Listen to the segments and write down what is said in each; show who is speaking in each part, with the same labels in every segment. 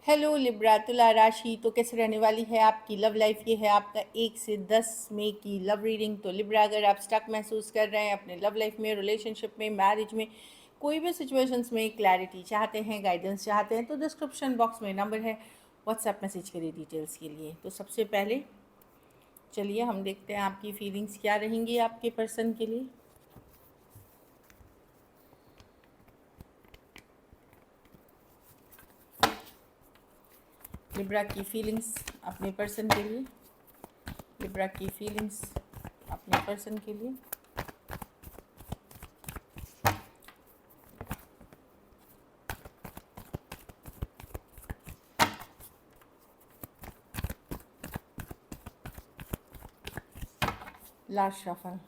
Speaker 1: Hello Libra तुला राशि। तो कैसे रहने वाली है आपकी लव लाइफ? ये है आपका 1 से 10 मई की लव रीडिंग। तो लिब्रा, अगर आप स्टक महसूस कर रहे हैं अपने लव लाइफ में, रिलेशनशिप में, मैरिज में, कोई भी सिचुएशंस में क्लैरिटी चाहते हैं, गाइडेंस चाहते हैं, तो डिस्क्रिप्शन बॉक्स में नंबर है, व्हाट्सएप मैसेज करिए डिटेल्स के लिए। तो सबसे पहले चलिए हम देखते हैं आपकी फीलिंग्स क्या रहेंगी आपके पर्सन के लिए। लिब्रा की फीलिंग्स अपने पर्सन के लिए, लिब्रा की फीलिंग्स अपने पर्सन के लिए। Last shuffle.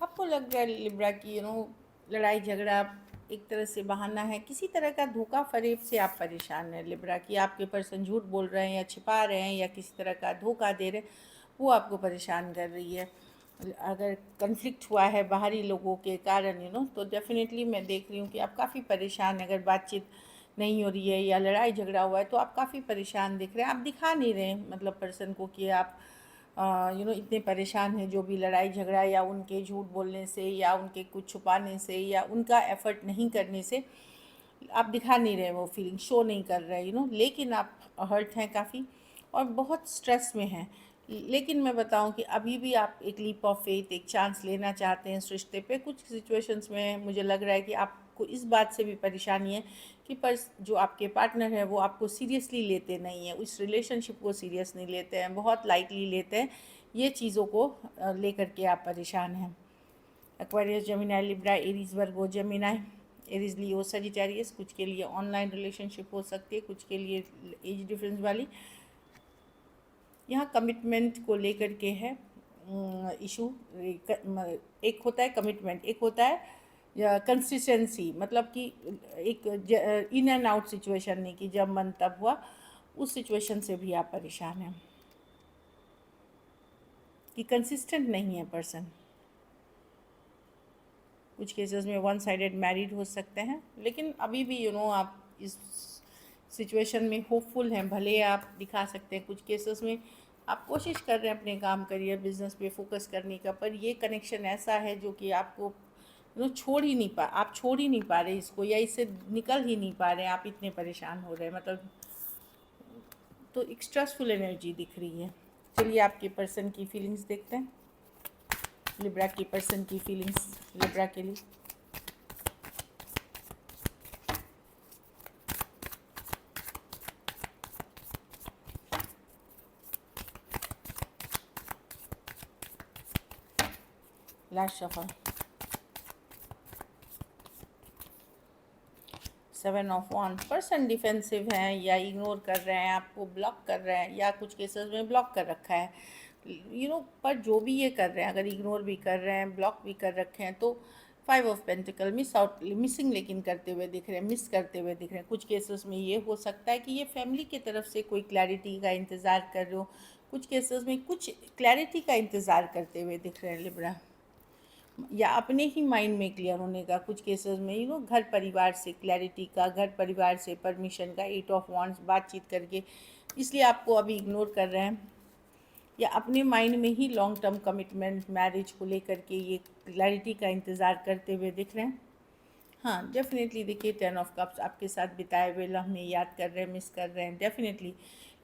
Speaker 1: आपको लग रहा है लिब्रा की लड़ाई झगड़ा एक तरह से बहाना है, किसी तरह का धोखा फरेब से आप परेशान हैं लिब्रा की। आपके पर्सन झूठ बोल रहे हैं या छिपा रहे हैं या किसी तरह का धोखा दे रहे हैं, वो आपको परेशान कर रही है। अगर कन्फ्लिक्ट हुआ है बाहरी लोगों के कारण तो डेफिनेटली मैं देख रही हूँ कि आप काफ़ी परेशान हैं। अगर बातचीत नहीं हो रही है या लड़ाई झगड़ा हुआ है तो आप काफ़ी परेशान दिख रहे हैं। आप दिखा नहीं रहे हैं मतलब पर्सन को कि आप इतने परेशान हैं। जो भी लड़ाई झगड़ा या उनके झूठ बोलने से या उनके कुछ छुपाने से या उनका एफर्ट नहीं करने से आप दिखा नहीं रहे, वो फीलिंग शो नहीं कर रहे लेकिन आप हर्ट हैं काफ़ी और बहुत स्ट्रेस में हैं। लेकिन मैं बताऊं कि अभी भी आप एक लीप ऑफ फेथ, एक चांस लेना चाहते हैं इस रिश्ते पे। कुछ सिचुएशंस में मुझे लग रहा है कि आपको इस बात से भी परेशानी है कि जो आपके पार्टनर है वो आपको सीरियसली लेते नहीं हैं, उस रिलेशनशिप को सीरियस नहीं लेते हैं, बहुत लाइटली लेते हैं। ये चीज़ों को लेकर के आप परेशान हैं। एक्वेरियस, जेमिनी, लिब्रा, एरीज, वर्गो, जेमिनी, एरीज, लियो, सजिटेरियस। कुछ के लिए ऑनलाइन रिलेशनशिप हो सकती है, कुछ के लिए एज डिफरेंस वाली। यहाँ कमिटमेंट को लेकर के है इशू। एक होता है कमिटमेंट, एक होता है कंसिस्टेंसी, मतलब कि एक इन एंड आउट सिचुएशन नहीं कि जब मन तब हुआ, उस सिचुएशन से भी आप परेशान हैं कि कंसिस्टेंट नहीं है पर्सन। कुछ केसेस में वन साइडेड मैरिड हो सकते हैं, लेकिन अभी भी आप इस सिचुएशन में होपफुल हैं। भले आप दिखा सकते हैं कुछ केसेस में आप कोशिश कर रहे हैं अपने काम, करियर, बिजनेस पे फोकस करने का, पर ये कनेक्शन ऐसा है जो कि आपको आप छोड़ ही नहीं पा रहे इसको, या इससे निकल ही नहीं पा रहे हैं। आप इतने परेशान हो रहे हैं मतलब, तो एक स्ट्रेसफुल एनर्जी दिख रही है। चलिए आपके पर्सन की फीलिंग्स देखते हैं। लिब्रा की पर्सन की फीलिंग्स लिब्रा के लिए। Last shuffle. 7 of 1। Person defensive हैं या इग्नोर कर रहे हैं, आपको ब्लॉक कर रहे हैं या कुछ केसेस में ब्लॉक कर रखा है पर जो भी ये कर रहे हैं, अगर इग्नोर भी कर रहे हैं, ब्लॉक भी कर रखे हैं, तो 5 ऑफ पेंटिकल मिसिंग लेकिन करते हुए दिख रहे हैं, मिस करते हुए दिख रहे हैं। कुछ केसेस में ये हो सकता है कि ये फैमिली की तरफ से कोई क्लैरिटी का इंतज़ार कर रहे हो, कुछ केसेस में कुछ क्लैरिटी का इंतज़ार करते हुए दिख रहे हैं लिब्रा, या अपने ही माइंड में क्लियर होने का। कुछ केसेस में घर परिवार से क्लैरिटी का, घर परिवार से परमिशन का, 8 ऑफ 1 बातचीत करके, इसलिए आपको अभी इग्नोर कर रहे हैं, या अपने माइंड में ही लॉन्ग टर्म कमिटमेंट, मैरिज को लेकर के ये क्लैरिटी का इंतज़ार करते हुए दिख रहे हैं। हाँ डेफिनेटली देखिए, 10 ऑफ कप्स आपके साथ बिताए हुए लम्हे याद कर रहे हैं, मिस कर रहे हैं डेफिनेटली,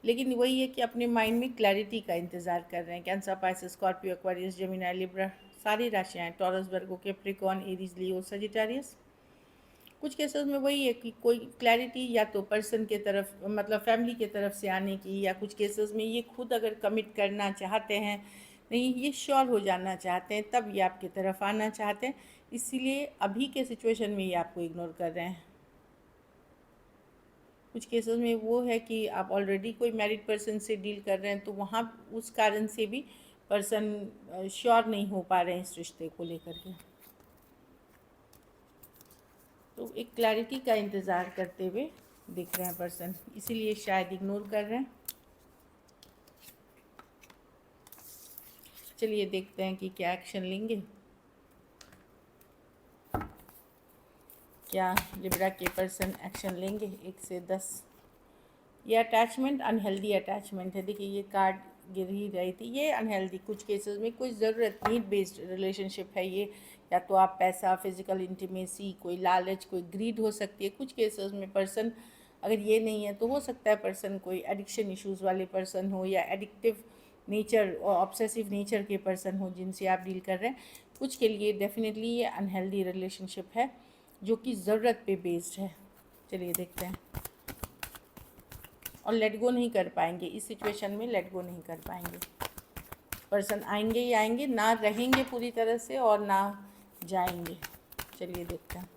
Speaker 1: लेकिन वही है कि अपने माइंड में क्लैरिटी का इंतज़ार कर रहे हैं। Cancer, Pisces, Scorpio, Aquarius, Gemini, Libra, सारी राशियाँ हैं। टॉरस, वर्गो, कैप्रिकॉर्न, एरीज, लियो, सजिटेरियस। कुछ केसेस में वही है कि कोई क्लैरिटी या तो पर्सन के तरफ, मतलब फैमिली के तरफ से आने की, या कुछ केसेस में ये खुद अगर कमिट करना चाहते हैं, नहीं ये श्योर हो जाना चाहते हैं, तब ये आपकी तरफ आना चाहते हैं, इसीलिए अभी के सिचुएशन में ये आपको इग्नोर कर रहे हैं। कुछ केसेस में वो है कि आप ऑलरेडी कोई मैरिड पर्सन से डील कर रहे हैं, तो वहाँ उस कारण से भी पर्सन श्योर नहीं हो पा रहे हैं इस रिश्ते को लेकर के, तो एक क्लैरिटी का इंतज़ार करते हुए दिख रहे हैं पर्सन, इसीलिए शायद इग्नोर कर रहे हैं। चलिए देखते हैं कि क्या एक्शन लेंगे, क्या लिब्रा के पर्सन एक्शन लेंगे 1 से 10। ये अटैचमेंट अनहेल्दी अटैचमेंट है। देखिए ये कार्ड गिर ही रही थी, ये अनहेल्दी कुछ केसेस में कोई ज़रूरत नीड बेस्ड रिलेशनशिप है ये, या तो आप पैसा, फिजिकल इंटीमेसी, कोई लालच, कोई ग्रीड हो सकती है। कुछ केसेस में पर्सन अगर ये नहीं है तो हो सकता है पर्सन कोई एडिक्शन इश्यूज़ वाले पर्सन हो, या एडिक्टिव नेचर और ऑब्सेसिव नेचर के पर्सन हो जिनसे आप डील कर रहे हैं। कुछ के लिए डेफिनेटली ये अनहेल्दी रिलेशनशिप है जो कि ज़रूरत पे बेस्ड है। चलिए देखते हैं। और लेट गो नहीं कर पाएंगे इस सिचुएशन में, लेट गो नहीं कर पाएंगे। पर्सन आएंगे ही आएंगे, ना रहेंगे पूरी तरह से और ना जाएंगे। चलिए देखते हैं।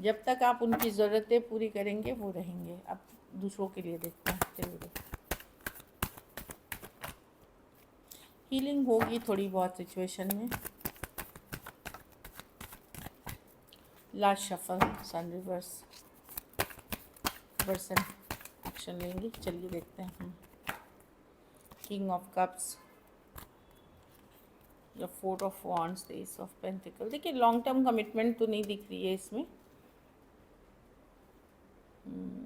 Speaker 1: जब तक आप उनकी ज़रूरतें पूरी करेंगे वो रहेंगे। अब दूसरों के लिए देखते हैं। चलिए देखते हैं। हीलिंग होगी थोड़ी बहुत सिचुएशन में। लास्ट शफल, सन रिवर्स, पर्सन एक्शन लेंगे। चलिए देखते हैं। किंग ऑफ कप्स, या 4 of wands, the S of pentacle. देखिए लॉन्ग टर्म कमिटमेंट तो नहीं दिख रही है इसमें।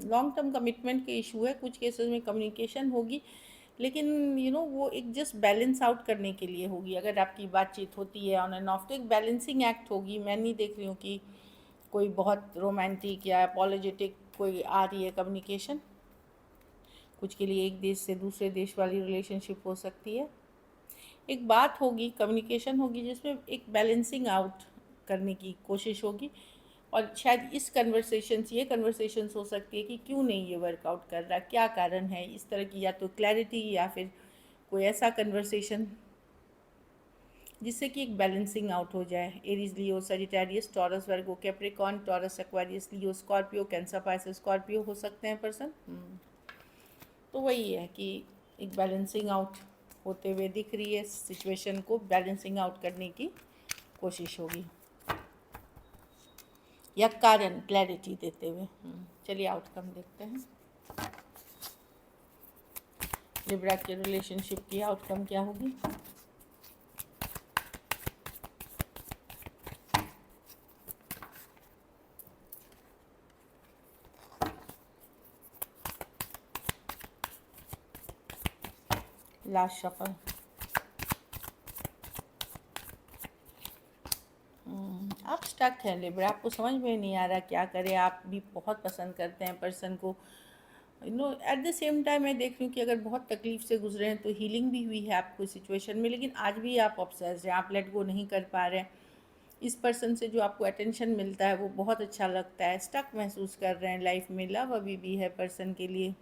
Speaker 1: लॉन्ग टर्म कमिटमेंट के इशू है। कुछ केसेस में कम्युनिकेशन होगी, लेकिन वो एक जस्ट बैलेंस आउट करने के लिए होगी। अगर आपकी बातचीत होती है ऑन एंड ऑफ तो एक बैलेंसिंग एक्ट होगी। मैं नहीं देख रही हूँ कि कोई बहुत रोमांटिक या अपॉलोजेटिक कोई आ रही है कम्युनिकेशन। कुछ के लिए एक देश से दूसरे देश वाली रिलेशनशिप हो सकती है। एक बात होगी, कम्युनिकेशन होगी जिसमें एक बैलेंसिंग आउट करने की कोशिश होगी। और शायद इस ये कन्वर्सेशंस हो सकती है कि क्यों नहीं ये वर्कआउट कर रहा, क्या कारण है इस तरह की, या तो क्लैरिटी या फिर कोई ऐसा कन्वर्सेशन जिससे कि एक बैलेंसिंग आउट हो जाए। एरीज, लियो, सजिटेरियस, टॉरस, वर्गो, कैप्रिकॉर्न, टॉरस, एक्वेरियस, लियो, स्कॉर्पियो, कैंसर, पाइसेस, स्कॉर्पियो हो सकते हैं पर्सन। तो वही है कि एक बैलेंसिंग आउट होते हुए दिख रही है। सिचुएशन को बैलेंसिंग आउट करने की कोशिश होगी, या कारण क्लैरिटी देते हुए। चलिए आउटकम देखते हैं। लिब्रा के रिलेशनशिप की आउटकम क्या होगी। लास्ट शफल, आप स्टक हैं लिब्रा, आपको समझ में नहीं आ रहा क्या करें। आप भी बहुत पसंद करते हैं पर्सन को, एट द सेम टाइम मैं देख रही हूँ कि अगर बहुत तकलीफ से गुजरे हैं तो हीलिंग भी हुई है आपको सिचुएशन में, लेकिन आज भी आप ऑब्सेस्ड हैं, आप लेट गो नहीं कर पा रहे हैं। इस पर्सन से जो आपको अटेंशन मिलता है वो बहुत अच्छा लगता है, स्टक महसूस कर रहे हैं लाइफ में। लव अभी भी है पर्सन के लिए।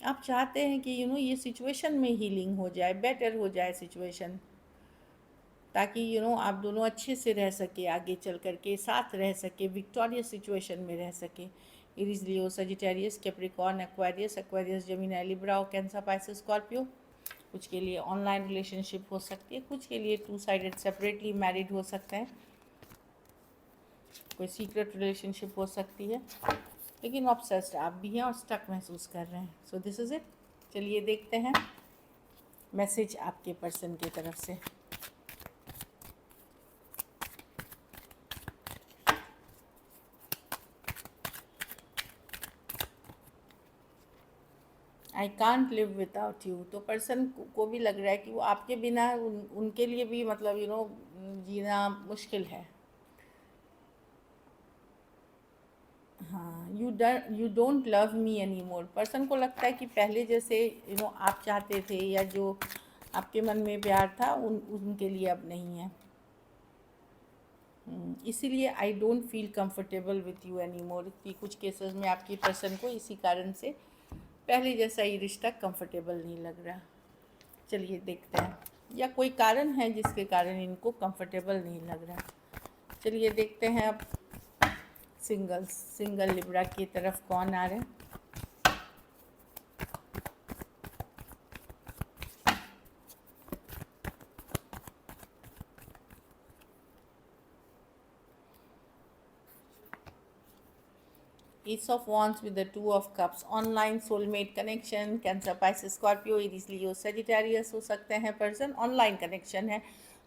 Speaker 1: आप चाहते हैं कि ये सिचुएशन में हीलिंग हो जाए, बेटर हो जाए सिचुएशन, ताकि आप दोनों अच्छे से रह सके, आगे चल कर के साथ रह सके, विक्टोरियस सिचुएशन में रह सके। Aries, Leo, Sagittarius, Capricorn, Aquarius, Gemini, Libra, Cancer, Pisces, Scorpio. कुछ के लिए ऑनलाइन रिलेशनशिप हो सकती है, कुछ के लिए 2 साइडेड सेपरेटली मैरिड हो सकते हैं, कोई सीक्रेट रिलेशनशिप हो सकती है। लेकिन ऑब्सेस्ड आप भी हैं और स्टक महसूस कर रहे हैं। So this is it. चलिए देखते हैं मैसेज आपके पर्सन की तरफ से। I can't live without you. तो पर्सन को भी लग रहा है कि वो आपके बिना उनके लिए भी मतलब जीना मुश्किल है। हाँ, you don't love me any more. Person को लगता है कि पहले जैसे आप चाहते थे या जो आपके मन में प्यार था उनके लिए अब नहीं है। इसीलिए I don't feel comfortable with you any more, कि कुछ केसेस में आपकी पर्सन को इसी कारण से पहले जैसा ही रिश्ता कंफर्टेबल नहीं लग रहा। चलिए देखते हैं, या कोई कारण है जिसके कारण इनको कंफर्टेबल नहीं लग रहा। चलिए देखते हैं अब सिंगल लिब्रा की तरफ कौन आ रहे हैं। Ace of Wands with the Two of Cups, online soulmate connection, cancer, Pisces, Scorpio, Aries, Leo, Sagittarius हो सकते हैं पर्सन। ऑनलाइन कनेक्शन है,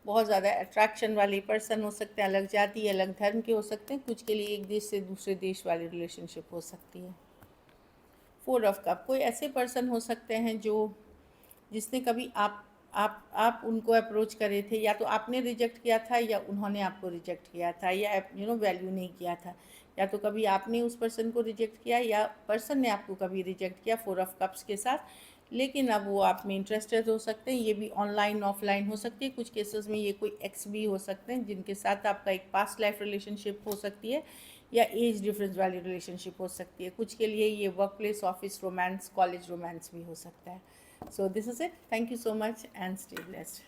Speaker 1: बहुत ज़्यादा अट्रैक्शन वाले पर्सन हो सकते हैं, अलग जाति अलग धर्म के हो सकते हैं, कुछ के लिए एक देश से दूसरे देश वाली रिलेशनशिप हो सकती है। 4 ऑफ कप, कोई ऐसे पर्सन हो सकते हैं जो जिसने कभी आप उनको अप्रोच करे थे, या तो आपने रिजेक्ट किया था या उन्होंने आपको रिजेक्ट किया था, या वैल्यू नहीं किया था, या तो कभी आपने उस पर्सन को रिजेक्ट किया या पर्सन ने आपको कभी रिजेक्ट किया 4 ऑफ कप्स के साथ, लेकिन अब वो आप में इंटरेस्टेड हो सकते हैं। ये भी ऑनलाइन ऑफलाइन हो सकती है, कुछ केसेस में ये कोई एक्स भी हो सकते हैं जिनके साथ आपका एक पास्ट लाइफ रिलेशनशिप हो सकती है, या एज डिफरेंस वाली रिलेशनशिप हो सकती है। कुछ के लिए ये work place, office romance, college romance भी हो सकता है। So this is it. Thank you so much and stay blessed.